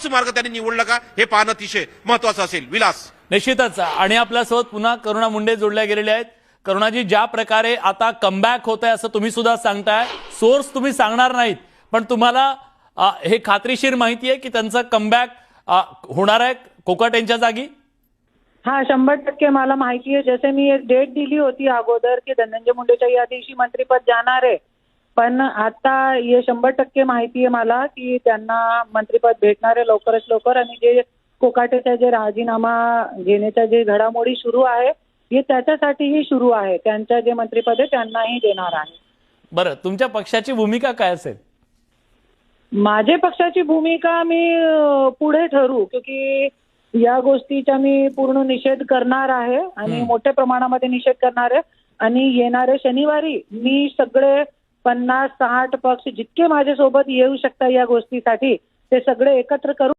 मार्ग त्यांनी निवडला का हे पाहणं अतिशय महत्वाचं असेल. विलास. निश्चितच. आणि आपल्यासोबत पुन्हा करुणा मुंडे जोडल्या गेलेल्या आहेत. करुणाजी, ज्या प्रकारे आता कमबॅक होत आहे असं तुम्ही सुद्धा सांगताय, सोर्स तुम्ही सांगणार नाहीत, पण तुम्हाला हे खात्रीशीर माहिती आहे की त्यांचं कमबॅक होणार आहे कोकाटे यांच्या जागी? हा, 100% मला माहिती आहे. जसे मी एक डेट दिली होती अगोदर की धनंजय मुंडेच्या या दिवशी मंत्रिपद जाणार आहे, पण आता हे 100% माहिती आहे मला की त्यांना मंत्रिपद भेटणार आहे लवकरच लवकर. आणि जे कोकाटेचा जे राजीनामा घेण्याच्या जे घडामोडी सुरू आहे हे त्याच्यासाठीही सुरू आहे. त्यांचं जे मंत्रिपद आहे त्यांनाही देणार आहे. बरं, तुमच्या पक्षाची भूमिका काय असेल? माझे पक्षाची भूमिका मी पुढे ठरू, क्योंकि या गोष्टीचा मी पूर्ण निषेध करणार आहे आणि मोठ्या प्रमाणामध्ये निषेध करणार आहे. आणि येणाऱ्या शनिवारी मी सगळे 50-60 पक्ष जितके माझ्यासोबत येऊ शकतात या गोष्टीसाठी ते सगळे एकत्र करू.